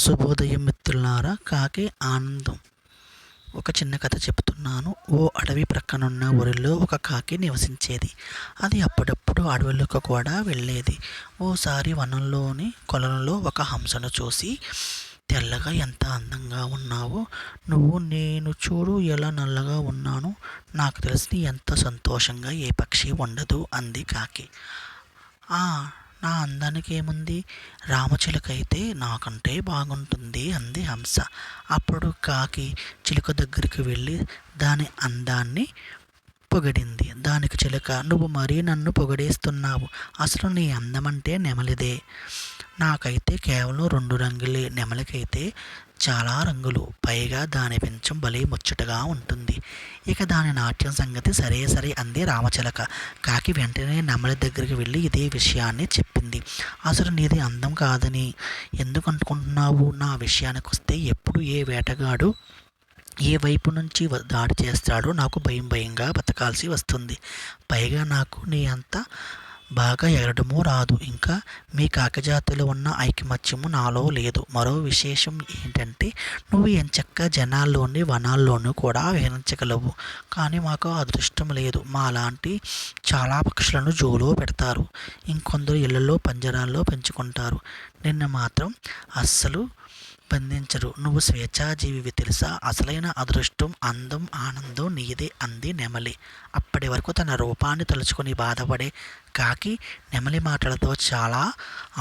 శుభోదయం మిత్రులారా. కాకి ఆనందం. ఒక చిన్న కథ చెప్తున్నాను. ఓ అడవి ప్రక్కనున్న ఊరిలో ఒక కాకి నివసించేది. అది అప్పుడప్పుడు అడవులకు కూడా వెళ్ళేది. ఓసారి వనంలోని కొలంలో ఒక హంసను చూసి, తెల్లగా ఎంత అందంగా ఉన్నావో, నేను చూడు ఎలా నల్లగా ఉన్నాను, నాకు తెలిసి ఎంత సంతోషంగా ఏ పక్షి ఉండదు అంది కాకి. ఆ నా అందానికి ఏముంది, రామచిలుకైతే నాకంటే బాగుంటుంది అంది హంస. అప్పుడు కాకి చిలుక దగ్గరికి వెళ్ళి దాని అందాన్ని పొగిడింది. దానికి చిలుక, నువ్వు మరీ నన్ను పొగిడేస్తున్నావు, అసలు నీ అందమంటే నెమలిదే, నాకైతే కేవలం 2 రంగులే, నెమలికైతే చాలా రంగులు, పైగా దాని పెంచం భలే ముచ్చటగా ఉంటుంది. ఇక దాని నాట్యం సంగతి సరే సరే అంది రామచిలక. కాకి వెంటనే నెమలి దగ్గరికి వెళ్ళి ఇదే విషయాన్ని చెప్పింది. అసలు నీది అందం కాదని ఎందుకు అనుకుంటున్నావు, నా విషయానికి వస్తే ఎప్పుడు ఏ వేటగాడు ఏ వైపు నుంచి దాడి చేస్తాడో నాకు భయంగా బతకాల్సి వస్తుంది. పైగా నాకు నీ అంత బాగా ఎగరడమూ రాదు. ఇంకా మీ కాకజాతిలో ఉన్న ఐకమత్యము నాలో లేదు. మరో విశేషం ఏంటంటే, నువ్వు ఎంచక్కా జనాల్లోని వనాల్లోనూ కూడా విహరించగలవు. కానీ మాకు అదృష్టం లేదు. మాలాంటి చాలా పక్షులను జూలో పెడతారు, ఇంకొందరు ఇళ్లలో పంజరాల్లో పెంచుకుంటారు. నిన్ను మాత్రం అస్సలు బంధించరు. నువ్వు స్వేచ్ఛాజీవివి తెలుసా. అసలైన అదృష్టం, అందం, ఆనందం నీదే అంది నెమలి. అప్పటి వరకు తన రూపాన్ని తలుచుకొని బాధపడే కాకి నెమలి మాటలతో చాలా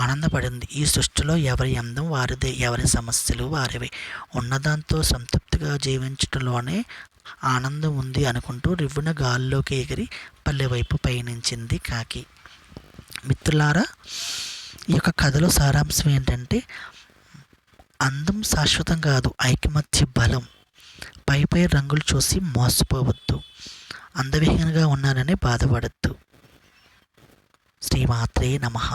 ఆనందపడింది. ఈ సృష్టిలో ఎవరి అందం వారిదే, ఎవరి సమస్యలు వారివే, ఉన్నదాంతో సంతృప్తిగా జీవించడంలోనే ఆనందం ఉంది అనుకుంటూ రివ్వున గాల్లోకి ఎగిరి పల్లె వైపు పయనించింది కాకి. మిత్రులారా, ఈ యొక్క కథలో సారాంశం ఏంటంటే, అందం శాశ్వతం కాదు, ఐకమత్య బలం. పై రంగులు చూసి మోసపోవద్దు, అందవిహీనంగా ఉన్నారని బాధపడద్దు. శ్రీమాత్రే నమః.